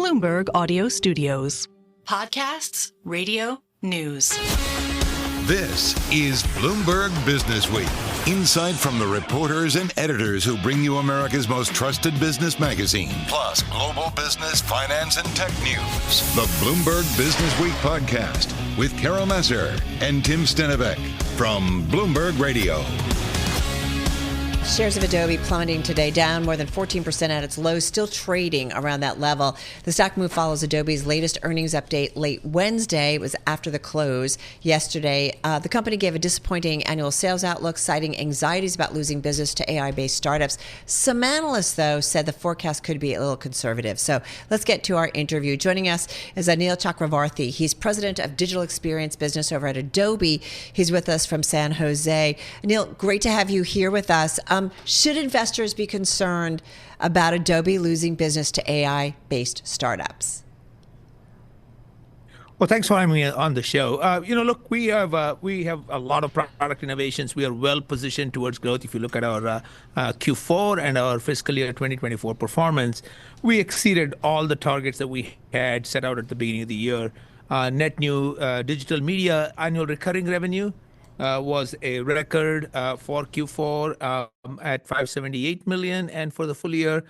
Bloomberg Audio Studios. Podcasts, radio, news. This is Bloomberg Businessweek. Insight from the reporters and editors who bring you America's most trusted business magazine, plus global business, finance, and tech news. The Bloomberg Businessweek podcast with Carol Massar and Tim Stenovec from Bloomberg Radio. Shares of Adobe plummeting today, down more than 14% at its low, still trading around that level. The stock move follows Adobe's latest earnings update late Wednesday. It was after the close yesterday. The company gave a disappointing annual sales outlook, citing anxieties about losing business to AI-based startups. Some analysts, though, said the forecast could be a little conservative. So let's get to our interview. Joining us is Anil Chakravarthy. He's president of digital experience business over at Adobe. He's with us from San Jose. Anil, great to have you here with us. Should investors be concerned about Adobe losing business to AI-based startups? Well, thanks for having me on the show. Look, we have a lot of product innovations. We are well positioned towards growth. If you look at our Q4 and our fiscal year 2024 performance, we exceeded all the targets that we had set out at the beginning of the year. Net new digital media annual recurring revenue was a record for Q4 at $578 million, and for the full year,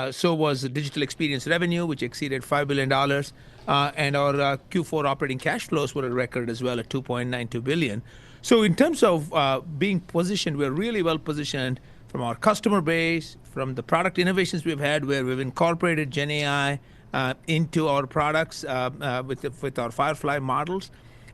so was the digital experience revenue, which exceeded $5 billion, and our Q4 operating cash flows were a record as well at $2.92 billion. So in terms of being positioned, we're really well positioned from our customer base, from the product innovations we've had, where we've incorporated Gen AI into our products with our Firefly models,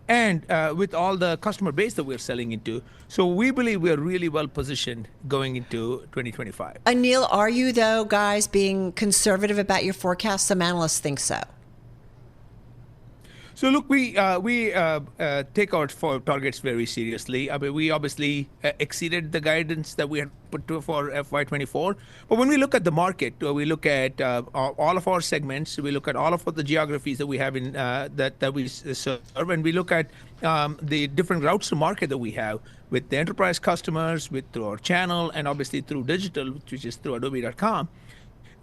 and with all the customer base that we're selling into. So we believe we're really well positioned going into 2025. Anil, are you, though, guys, being conservative about your forecast? Some analysts think so. So look, we take our targets very seriously. I mean, we obviously exceeded the guidance that we had put to for FY24. But when we look at the market, we look at all of our segments. We look at all of the geographies that we have in that we serve, and we look at the different routes to market that we have with the enterprise customers, through our channel, and obviously through digital, which is through Adobe.com.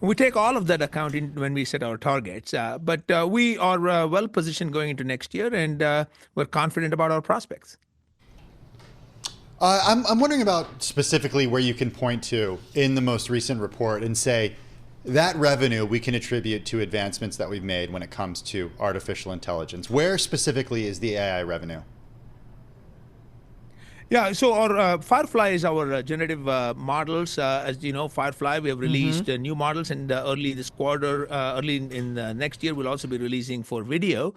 We take all of that account in when we set our targets, but we are well positioned going into next year, and we're confident about our prospects. I'm wondering about specifically where you can point to in the most recent report and say that revenue we can attribute to advancements that we've made when it comes to artificial intelligence. Where specifically is the AI revenue? Yeah, so our Firefly is our generative models. As you know, Firefly, we have released new models, and early this quarter, early in next year, we'll also be releasing for video,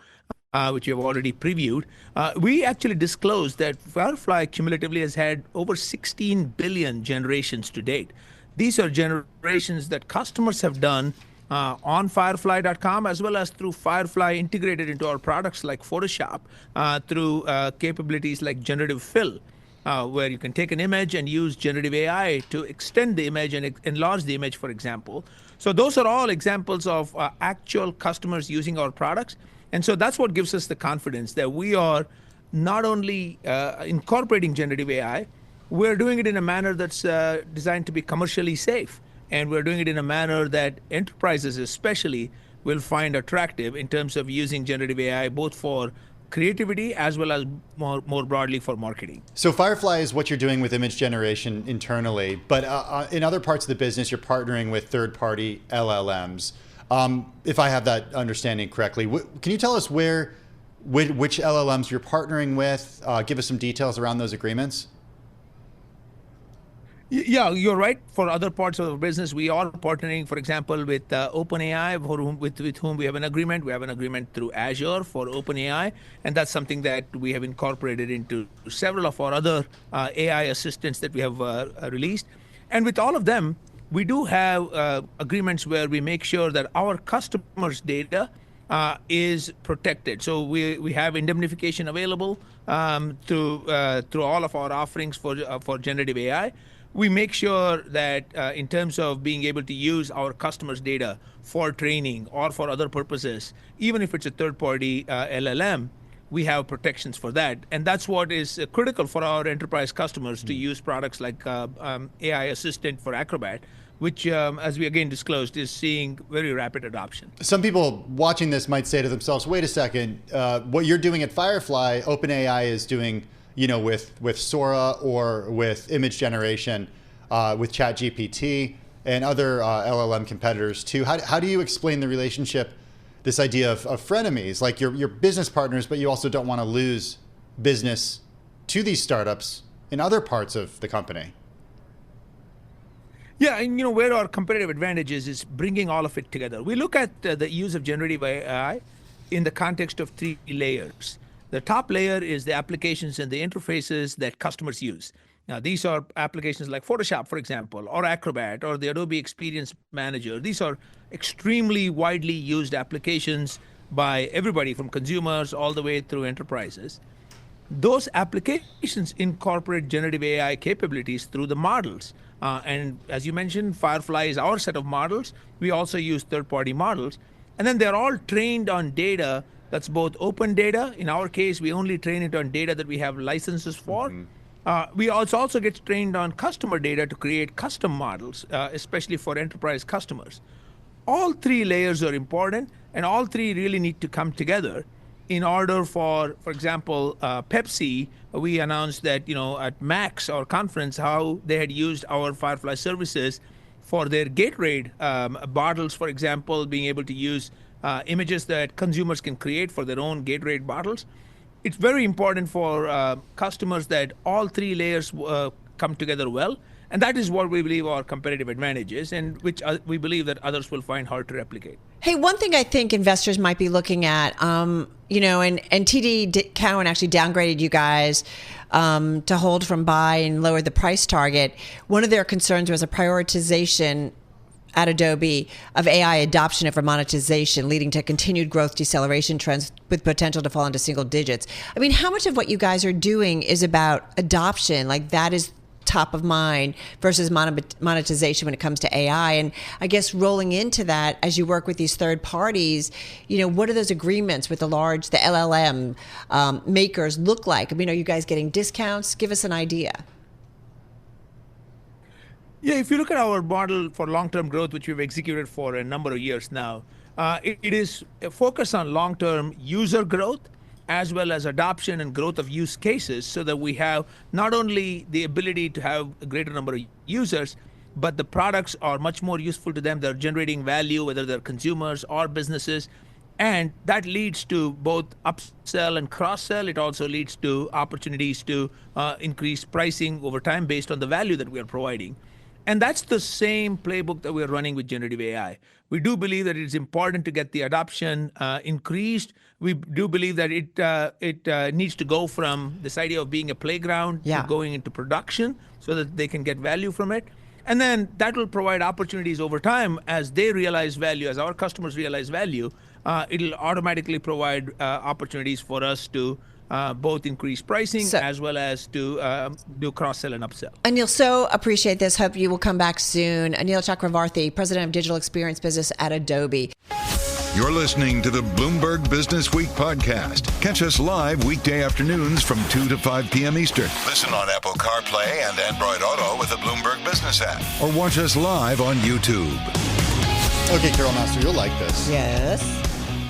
which we have already previewed. We actually disclosed that Firefly cumulatively has had over 16 billion generations to date. These are generations that customers have done on Firefly.com, as well as through Firefly integrated into our products like Photoshop, through capabilities like generative fill, where you can take an image and use generative AI to extend the image and enlarge the image, for example. So those are all examples of actual customers using our products. And so that's what gives us the confidence that we are not only incorporating generative AI, we're doing it in a manner that's designed to be commercially safe. And we're doing it in a manner that enterprises especially will find attractive in terms of using generative AI, both for creativity as well as more broadly for marketing. So Firefly is what you're doing with image generation internally, but in other parts of the business, you're partnering with third-party LLMs. If I have that understanding correctly, can you tell us which LLMs you're partnering with? Give us some details around those agreements. Yeah, you're right. For other parts of the business, we are partnering, for example, with OpenAI, with whom we have an agreement. We have an agreement through Azure for OpenAI, and that's something that we have incorporated into several of our other AI assistants that we have released. And with all of them, we do have agreements where we make sure that our customers' data is protected. So we have indemnification available through all of our offerings for generative AI. We make sure that in terms of being able to use our customers' data for training or for other purposes, even if it's a third-party LLM, we have protections for that. And that's what is critical for our enterprise customers to use products like AI Assistant for Acrobat, which, as we again disclosed, is seeing very rapid adoption. Some people watching this might say to themselves, wait a second, what you're doing at Firefly, OpenAI is doing, with Sora or with image generation, with ChatGPT and other LLM competitors too. How do you explain the relationship, this idea of frenemies, like you're business partners, but you also don't want to lose business to these startups in other parts of the company? Yeah, and where our competitive advantage is bringing all of it together. We look at the use of generative AI in the context of 3 layers. The top layer is the applications and the interfaces that customers use. Now, these are applications like Photoshop, for example, or Acrobat, or the Adobe Experience Manager. These are extremely widely used applications by everybody from consumers all the way through enterprises. Those applications incorporate generative AI capabilities through the models. And as you mentioned, Firefly is our set of models. We also use third-party models. And then they're all trained on data that's both open data. In our case, we only train it on data that we have licenses for. We also get trained on customer data to create custom models, especially for enterprise customers. All 3 layers are important, and all 3 really need to come together in order for example, Pepsi, we announced that, at Max, our conference, how they had used our Firefly services for their Gatorade bottles, for example, being able to use images that consumers can create for their own Gatorade bottles. It's very important for customers that all 3 layers come together well. And that is what we believe our competitive advantage is, and which we believe that others will find hard to replicate. Hey, one thing I think investors might be looking at, and TD Cowen actually downgraded you guys to hold from buy and lowered the price target. One of their concerns was a prioritization at Adobe of AI adoption and for monetization, leading to continued growth deceleration trends with potential to fall into single digits. I mean, how much of what you guys are doing is about adoption? Like that is top of mind versus monetization when it comes to AI. And I guess rolling into that, as you work with these third parties, what do those agreements with the LLM makers look like? I mean, are you guys getting discounts? Give us an idea. Yeah, if you look at our model for long-term growth, which we've executed for a number of years now, it is a focus on long-term user growth as well as adoption and growth of use cases, so that we have not only the ability to have a greater number of users, but the products are much more useful to them. They're generating value, whether they're consumers or businesses. And that leads to both upsell and cross-sell. It also leads to opportunities to increase pricing over time based on the value that we are providing. And that's the same playbook that we're running with generative AI. We do believe that it's important to get the adoption increased. We do believe that it needs to go from this idea of being a playground to going into production so that they can get value from it. And then that will provide opportunities over time as they realize value, as our customers realize value. It'll automatically provide opportunities for us to both increase pricing as well as to do cross-sell and upsell. Anil, so appreciate this. Hope you will come back soon. Anil Chakravarthy, President of Digital Experience Business at Adobe. You're listening to the Bloomberg Businessweek podcast. Catch us live weekday afternoons from 2 to 5 p.m. Eastern. Listen on Apple CarPlay and Android Auto with the Bloomberg Business app. Or watch us live on YouTube. Okay, Carol Master, you'll like this. Yes.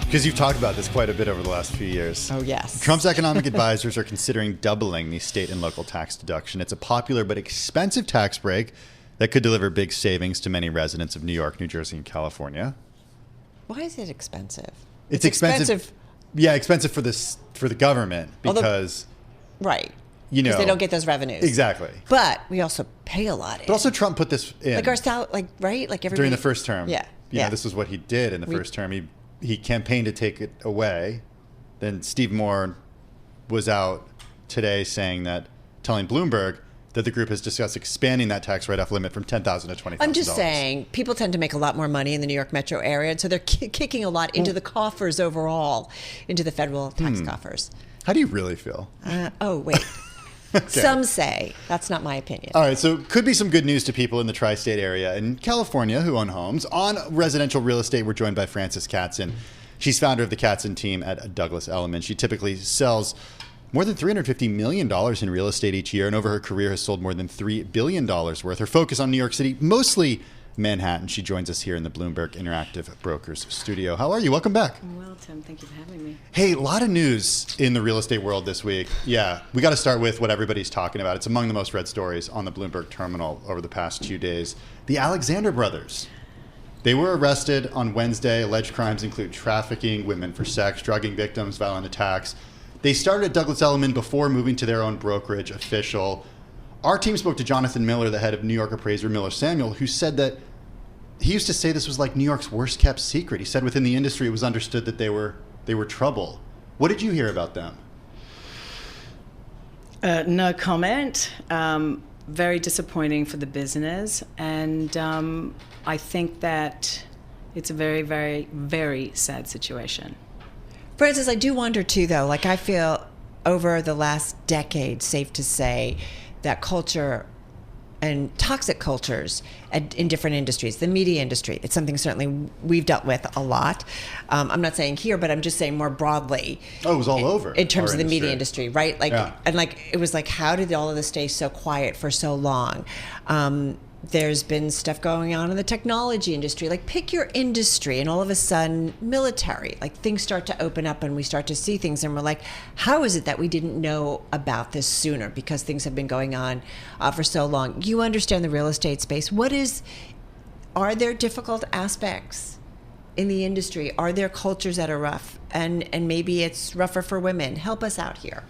Because you've talked about this quite a bit over the last few years. Oh, yes. Trump's economic advisors are considering doubling the state and local tax deduction. It's a popular but expensive tax break that could deliver big savings to many residents of New York, New Jersey, and California. Why is it expensive? It's expensive. Yeah, expensive for the government because... Right. Because they don't get those revenues. Exactly. But we also pay a lot in. But also Trump put this in. Like our salary, right? Like everybody... During the first term. Yeah. You know, this is what he did in the first term. He campaigned to take it away. Then Steve Moore was out today telling Bloomberg that the group has discussed expanding that tax write-off limit from $10,000 to $20,000. I'm just saying, people tend to make a lot more money in the New York metro area, so they're kicking a lot into the coffers overall, into the federal tax coffers. How do you really feel? Wait. Okay. Some say. That's not my opinion. All right, so could be some good news to people in the tri-state area in California who own homes. On residential real estate, we're joined by Frances Katzen. She's founder of the Katzen Team at Douglas Elliman. She typically sells more than $350 million in real estate each year, and over her career has sold more than $3 billion worth. Her focus on New York City, mostly Manhattan. She joins us here in the Bloomberg Interactive Brokers studio. How are you? Welcome back. Well, Tim, thank you for having me. Hey, a lot of news in the real estate world this week. Yeah, we got to start with what everybody's talking about. It's among the most read stories on the Bloomberg terminal over the past 2 days. The Alexander brothers. They were arrested on Wednesday. Alleged crimes include trafficking, women for sex, drugging victims, violent attacks. They started at Douglas Elliman before moving to their own brokerage official. Our team spoke to Jonathan Miller, the head of New York appraiser Miller Samuel, who said that he used to say this was like New York's worst kept secret. He said within the industry it was understood that they were trouble. What did you hear about them? No comment. Very disappointing for the business. And I think that it's a very, very, very sad situation. Francis, I do wonder too, though, like I feel over the last decade, safe to say, that culture and toxic cultures in different industries, the media industry, it's something certainly we've dealt with a lot. I'm not saying here, but I'm just saying more broadly. Oh, it was all over. In terms of the media industry, right? Like, yeah. And like, it was like, how did all of this stay so quiet for so long? There's been stuff going on in the technology industry, like pick your industry, and all of a sudden military, like things start to open up and we start to see things and we're like, how is it that we didn't know about this sooner? Because things have been going on for so long. You understand the real estate space. Are there difficult aspects in the industry? Are there cultures that are rough? And maybe it's rougher for women. Help us out here.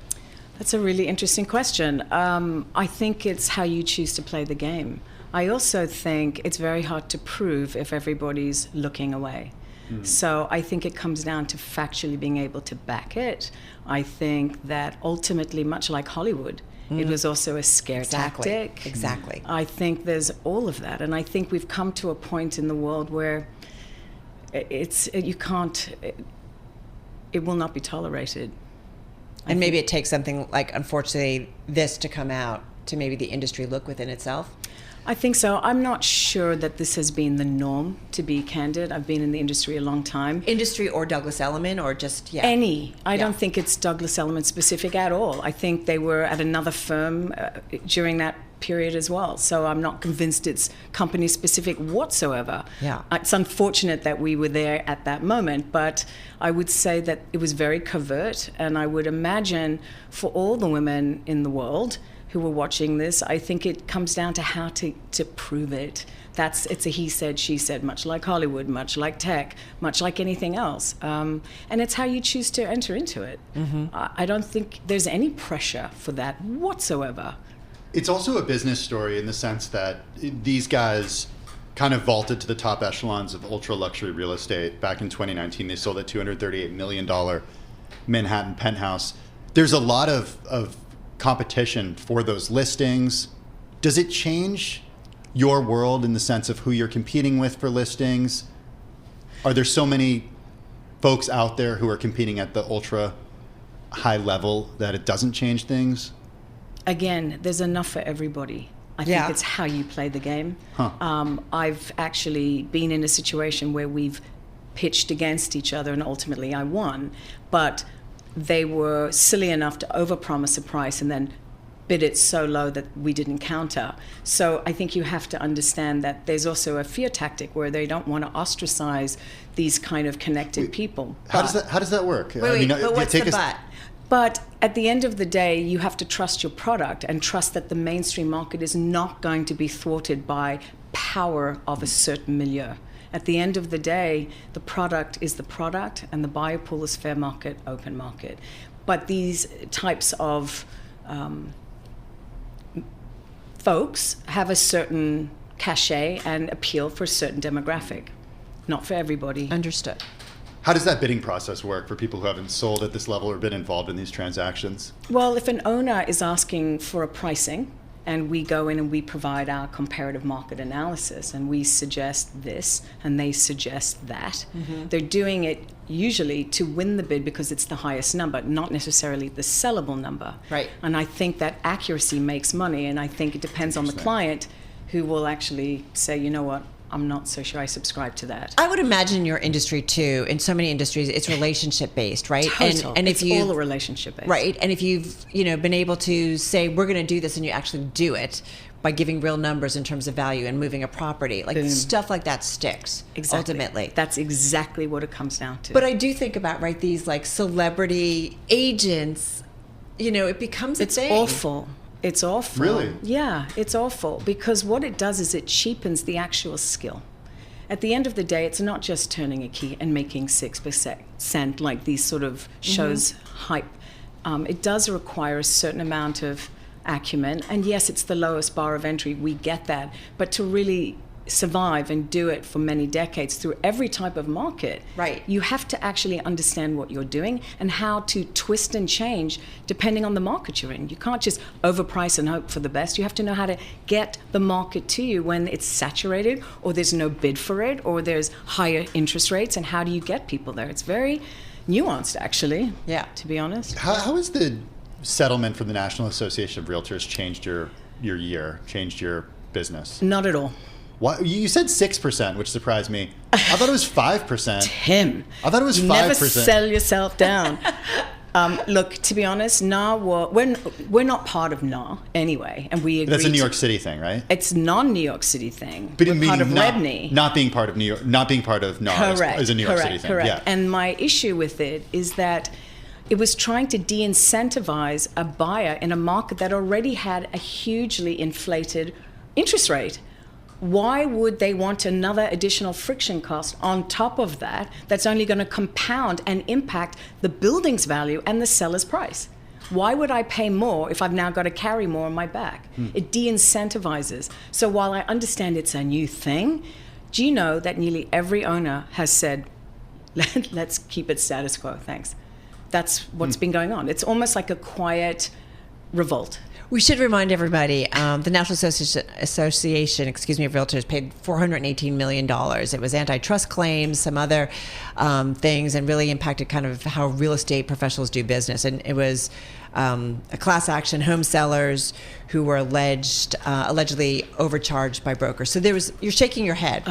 That's a really interesting question. I think it's how you choose to play the game. I also think it's very hard to prove if everybody's looking away. So I think it comes down to factually being able to back it. I think that ultimately, much like Hollywood, it was also a scare tactic. Exactly. I think there's all of that. And I think we've come to a point in the world where it will not be tolerated. And maybe it takes something like, unfortunately, this to come out to maybe the industry look within itself. I think so. I'm not sure that this has been the norm, to be candid. I've been in the industry a long time. Industry or Douglas Elliman or just, yeah. Any. I don't think it's Douglas Elliman specific at all. I think they were at another firm during that period as well. So I'm not convinced it's company specific whatsoever. Yeah. It's unfortunate that we were there at that moment, but I would say that it was very covert, and I would imagine for all the women in the world who were watching this, I think it comes down to how to prove it. It's a he said, she said, much like Hollywood, much like tech, much like anything else. And it's how you choose to enter into it. Mm-hmm. I don't think there's any pressure for that whatsoever. It's also a business story in the sense that these guys kind of vaulted to the top echelons of ultra luxury real estate. Back in 2019, they sold a $238 million Manhattan penthouse. There's a lot of competition for those listings. Does it change your world in the sense of who you're competing with for listings? Are there so many folks out there who are competing at the ultra high level that it doesn't change things? Again, there's enough for everybody. I think it's how you play the game. I've actually been in a situation where we've pitched against each other and ultimately I won, but they were silly enough to overpromise a price and then bid it so low that we didn't counter. So I think you have to understand that there's also a fear tactic where they don't want to ostracize these kind of connected people. How does that work? But what's the but? But at the end of the day, you have to trust your product and trust that the mainstream market is not going to be thwarted by power of a certain milieu. At the end of the day, the product is the product and the buyer pool is fair market, open market. But these types of folks have a certain cachet and appeal for a certain demographic, not for everybody. Understood. How does that bidding process work for people who haven't sold at this level or been involved in these transactions? Well, if an owner is asking for a pricing, and we go in and we provide our comparative market analysis and we suggest this and they suggest that. Mm-hmm. They're doing it usually to win the bid because it's the highest number, not necessarily the sellable number. Right. And I think that accuracy makes money, and I think it depends on the client who will actually say, you know what, I'm not so sure I subscribe to that. I would imagine in your industry too, in so many industries, it's relationship based, right? Total. And if it's all a relationship based. Right. And if you've been able to say, we're going to do this, and you actually do it, by giving real numbers in terms of value and moving a property. Like stuff like that sticks, ultimately. That's exactly what it comes down to. But I do think about, right, these like celebrity agents, it becomes a thing. It's awful. Really? Yeah, it's awful, because what it does is it cheapens the actual skill. At the end of the day, it's not just turning a key and making 6% like these sort of shows hype. It does require a certain amount of acumen, and yes, it's the lowest bar of entry, we get that, but to really survive and do it for many decades through every type of market, right, you have to actually understand what you're doing and how to twist and change depending on the market you're in. You can't just overprice and hope for the best. You have to know how to get the market to you when it's saturated, or there's no bid for it, or there's higher interest rates, and how do you get people there? It's very nuanced, actually, to be honest. How has the settlement from the National Association of Realtors changed your business? Not at all. What? You said 6%, which surprised me. I thought it was 5%. Tim, I thought it was 5%. Never sell yourself down. Look, to be honest, we're not part of NAR anyway, and we agree. That's a New York City thing, right? It's non-New York City thing. But we're part of REBNY. Not being part of New York, not being part of NAR is a New York City thing. Correct. Yeah. And my issue with it is that it was trying to de-incentivize a buyer in a market that already had a hugely inflated interest rate. Why would they want another additional friction cost on top of that that's only going to compound and impact the building's value and the seller's price? Why would I pay more if I've now got to carry more on my back? It de-incentivizes. So while I understand it's a new thing, do you know that nearly every owner has said, let's keep it status quo, thanks. That's what's been going on. It's almost like a quiet revolt. We should remind everybody, the National Association of Realtors paid $418 million. It was antitrust claims, some other things, and really impacted kind of how real estate professionals do business. And it was a class action, home sellers who were allegedly overcharged by brokers. So you're shaking your head.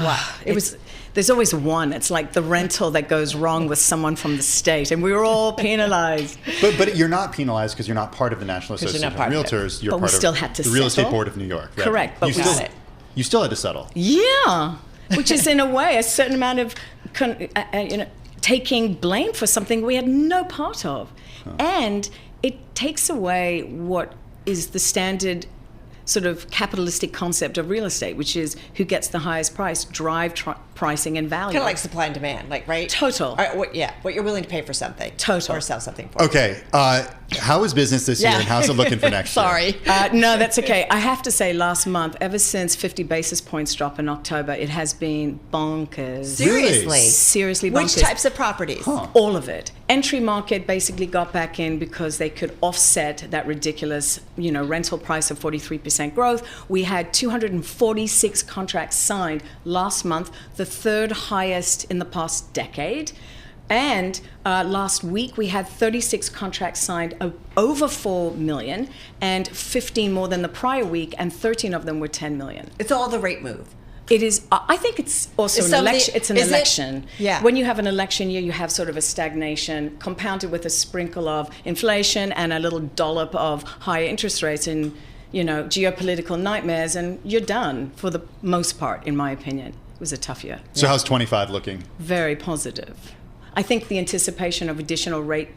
There's always one. It's like the rental that goes wrong with someone from the state, and we were all penalized. But you're not penalized because you're not part of the National Association of Realtors. You're part of the Real Estate Board of New York. Right? Correct, but you still had to settle. Yeah, which is in a way a certain amount of taking blame for something we had no part of. And it takes away what is the standard sort of capitalistic concept of real estate, which is who gets the highest price, drive pricing and value. Kind of like supply and demand, like, right? Total. What you're willing to pay for something. Total. Or sell something for. Okay. How is business this year, and how's it looking for next year? Sorry. No, that's okay. I have to say, last month, ever since 50 basis points drop in October, it has been bonkers. Seriously? Seriously bonkers. Which types of properties? All of it. Entry market basically got back in because they could offset that ridiculous, rental price of 43% growth. We had 246 contracts signed last month, the third highest in the past decade. And last week we had 36 contracts signed of over 4 million, and 15 more than the prior week, and 13 of them were 10 million. It's all the rate move. It is. I think it's also an election. It's an election. Yeah. When you have an election year, you have sort of a stagnation compounded with a sprinkle of inflation and a little dollop of higher interest rates and geopolitical nightmares, and you're done for the most part, in my opinion. It was a tough year. So how's 25 looking? Very positive. I think the anticipation of additional rate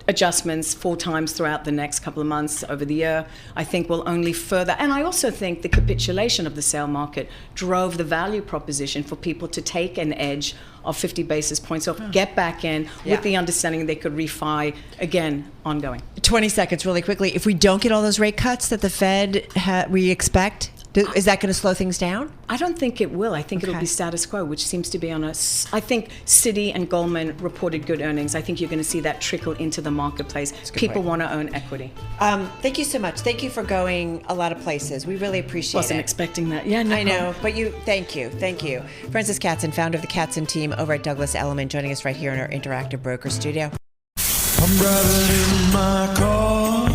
adjustments 4 times throughout the next couple of months over the year, I think will only further. And I also think the capitulation of the sale market drove the value proposition for people to take an edge of 50 basis points off, get back in with the understanding they could refi again ongoing. 20 seconds really quickly. If we don't get all those rate cuts that the Fed we expect, is that going to slow things down? I don't think it will. I think it'll be status quo, which seems to be on us. I think Citi and Goldman reported good earnings. I think you're going to see that trickle into the marketplace. People want to own equity. Thank you so much. Thank you for going a lot of places. We really appreciate it. Wasn't expecting that. Yeah, no I know, but thank you. Frances Katzen, founder of the Katzen Team over at Douglas Elliman, joining us right here in our Interactive Broker studio. I'm driving in my car.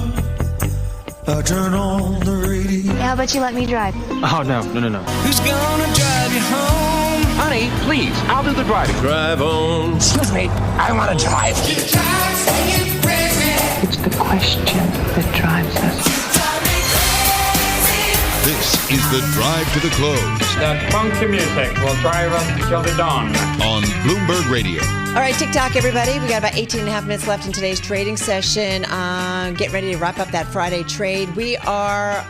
I turn on the radio. How about you let me drive? Oh, no. Who's gonna drive you home? Honey, please, I'll do the driving. Drive on. Excuse me, I want to drive. It's the question that drives us. This is the Drive to the Close That funky music will drive us till the dawn. on Bloomberg Radio. All right, TikTok, everybody. We got about 18 and a half minutes left in today's trading session. Get ready to wrap up that Friday trade. We are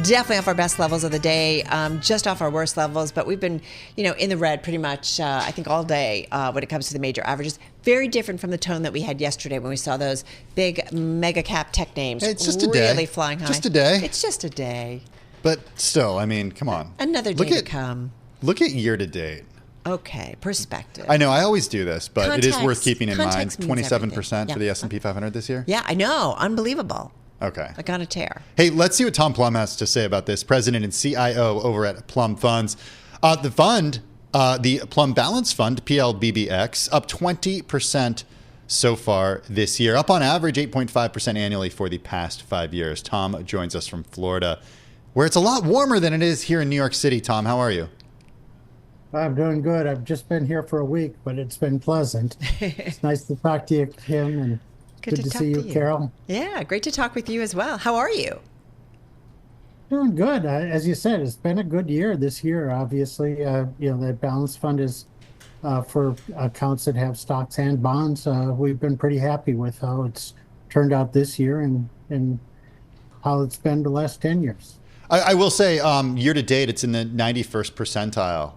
definitely off our best levels of the day, just off our worst levels, but we've been, in the red pretty much, I think, all day when it comes to the major averages. Very different from the tone that we had yesterday when we saw those big mega cap tech names It's just a day. really flying high. Just a day. It's just a day. But still, I mean, come on. Another day to come. Look at year to date. Okay, perspective. I know I always do this, but it is worth keeping in mind. Context means 27% for the everything. S&P 500 this year? Yeah, I know. Unbelievable. Okay. Like on a tear. Hey, let's see what Tom Plumb has to say about this. President and CIO over at Plumb Funds. The fund, the Plumb Balance Fund, PLBBX, up 20% so far this year. Up on average 8.5% annually for the past 5 years. Tom joins us from Florida, where it's a lot warmer than it is here in New York City. Tom, how are you? I'm doing good. I've just been here for a week, but it's been pleasant. It's nice to talk to you, Kim, and good to see you, Carol. Yeah, great to talk with you as well. How are you? Doing good. As you said, it's been a good year this year, obviously. The balance fund is for accounts that have stocks and bonds. We've been pretty happy with how it's turned out this year and how it's been the last 10 years. I will say, year to date, it's in the 91st percentile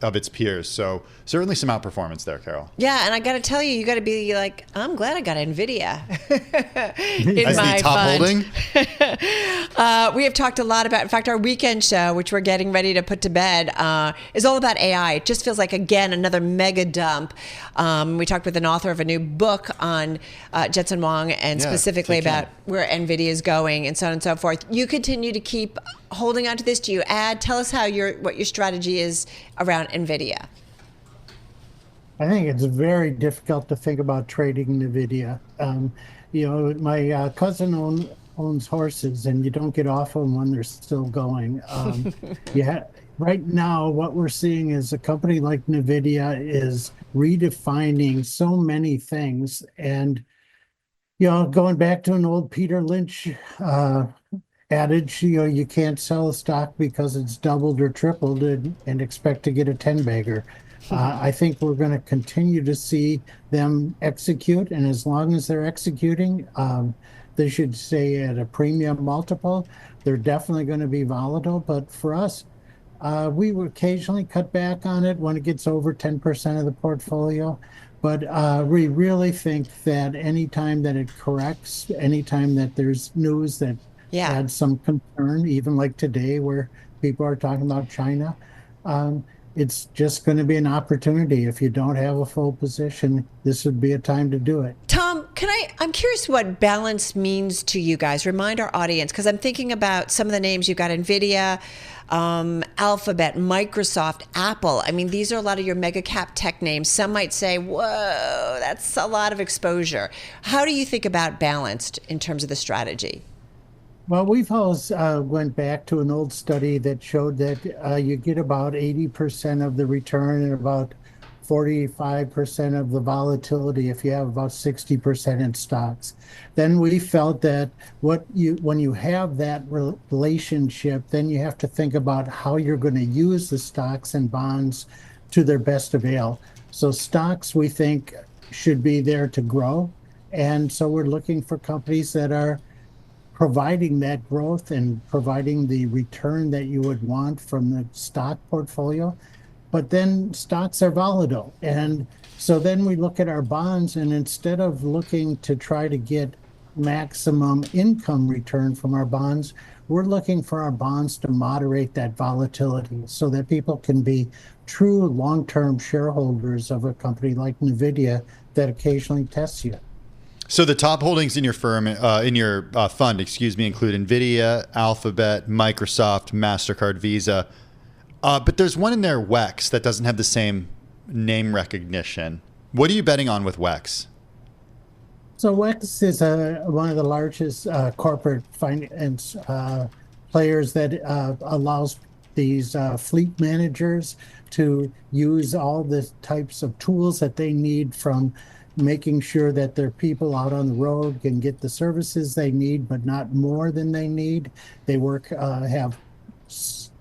of its peers. So certainly some outperformance there, Carol. Yeah, and I got to tell you, you got to be like, I'm glad I got NVIDIA in As my the top fund. holding? We have talked a lot about, in fact, our weekend show, which we're getting ready to put to bed, is all about AI. It just feels like, again, another mega dump. We talked with an author of a new book on Jensen Huang and specifically about where NVIDIA is going and so on and so forth. You continue to keep holding on to this. Do you add? Tell us what your strategy is around NVIDIA. I think it's very difficult to think about trading NVIDIA. My cousin owns horses, and you don't get off them when they're still going. Right now, what we're seeing is a company like NVIDIA is redefining so many things. And, going back to an old Peter Lynch adage, you can't sell a stock because it's doubled or tripled and expect to get a 10-bagger. I think we're going to continue to see them execute, and as long as they're executing, they should stay at a premium multiple. They're definitely going to be volatile, but for us, we will occasionally cut back on it when it gets over 10% of the portfolio. But we really think that anytime that it corrects, anytime that there's news that adds some concern, even like today where people are talking about China, it's just going to be an opportunity. If you don't have a full position, this would be a time to do it. Tom, I'm curious what balance means to you guys. Remind our audience, because I'm thinking about some of the names. You've got NVIDIA, Alphabet, Microsoft, Apple. I mean, these are a lot of your mega cap tech names. Some might say, whoa, that's a lot of exposure. How do you think about balanced in terms of the strategy? Well, we've always went back to an old study that showed that you get about 80% of the return and about 45% of the volatility if you have about 60% in stocks. Then we felt that when you have that relationship, then you have to think about how you're going to use the stocks and bonds to their best avail. So stocks, we think, should be there to grow. And so we're looking for companies that are providing that growth and providing the return that you would want from the stock portfolio. But then stocks are volatile. And so then we look at our bonds, and instead of looking to try to get maximum income return from our bonds, we're looking for our bonds to moderate that volatility so that people can be true long-term shareholders of a company like NVIDIA that occasionally tests you. So the top holdings in your firm, fund, include NVIDIA, Alphabet, Microsoft, MasterCard, Visa. But there's one in there, WEX, that doesn't have the same name recognition. What are you betting on with WEX? So WEX is one of the largest corporate finance players that allows these fleet managers to use all the types of tools that they need, from making sure that their people out on the road can get the services they need, but not more than they need. They have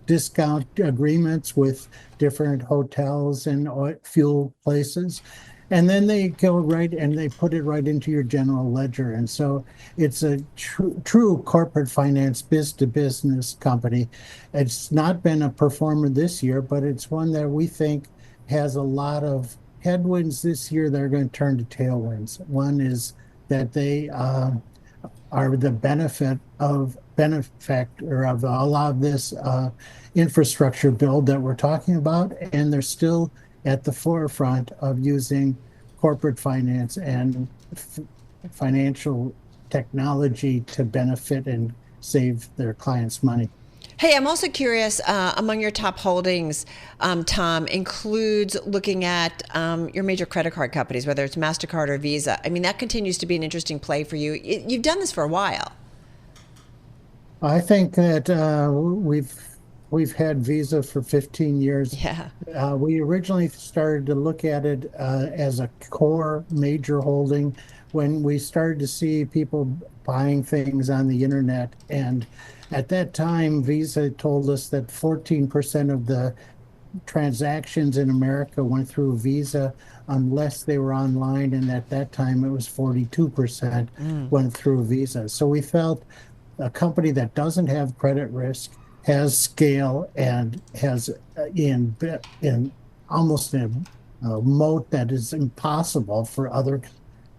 discount agreements with different hotels and fuel places. And then they go right and they put it right into your general ledger. And so it's a true corporate finance biz-to-business company. It's not been a performer this year, but it's one that we think has a lot of headwinds this year that are going to turn to tailwinds. One is that they are the benefactor of a lot of this infrastructure build that we're talking about, and they're still at the forefront of using corporate finance and financial technology to benefit and save their clients money. Hey, I'm also curious, among your top holdings, Tom, includes looking at your major credit card companies, whether it's MasterCard or Visa. I mean, that continues to be an interesting play for you. You've done this for a while. I think that we've had Visa for 15 years. Yeah. We originally started to look at it as a core major holding when we started to see people buying things on the internet. And at that time, Visa told us that 14% of the transactions in America went through Visa unless they were online. And at that time, it was 42% went through Visa. So we felt a company that doesn't have credit risk, has scale, and has in almost a moat that is impossible for others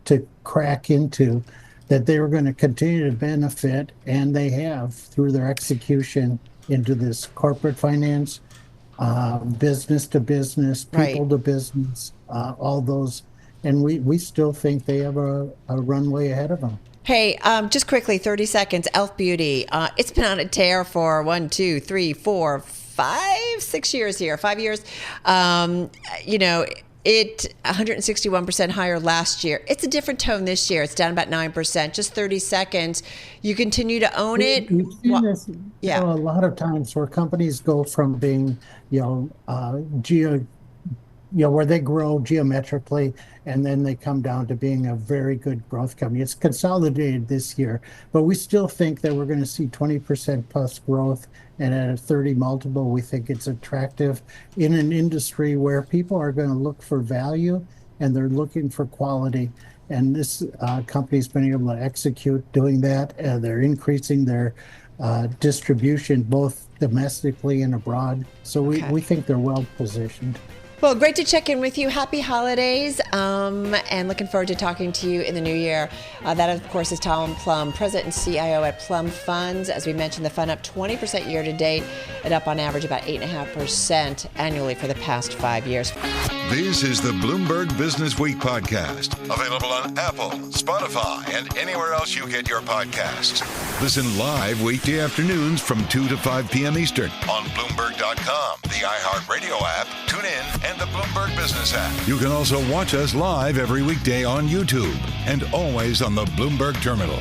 to crack into, that they were going to continue to benefit, and they have through their execution into this corporate finance, business to business, people to business, all those. And we still think they have a runway ahead of them. Hey, just quickly, 30 seconds. Elf Beauty. It's been on a tear for 1, 2, 3, 4, 5, 6 years here. 5 years. It 161% higher last year. It's a different tone this year. It's down about 9%. Just 30 seconds. You continue to own it. We've seen this a lot of times where companies go from being, where they grow geometrically, and then they come down to being a very good growth company. It's consolidated this year, but we still think that we're going to see 20% plus growth, and at a 30 multiple, we think it's attractive in an industry where people are going to look for value and they're looking for quality. And this company's been able to execute doing that. They're increasing their distribution both domestically and abroad. So we think they're well positioned. Well, great to check in with you. Happy holidays, and looking forward to talking to you in the new year. That, of course, is Tom Plumb, President and CIO at Plumb Funds. As we mentioned, the fund up 20% year to date and up on average about 8.5% annually for the past 5 years. This is the Bloomberg Businessweek podcast, available on Apple, Spotify, and anywhere else you get your podcasts. Listen live weekday afternoons from 2 to 5 p.m. Eastern on Bloomberg.com, the iHeartRadio app, TuneIn, and the Bloomberg Business app. You can also watch us live every weekday on YouTube and always on the Bloomberg Terminal.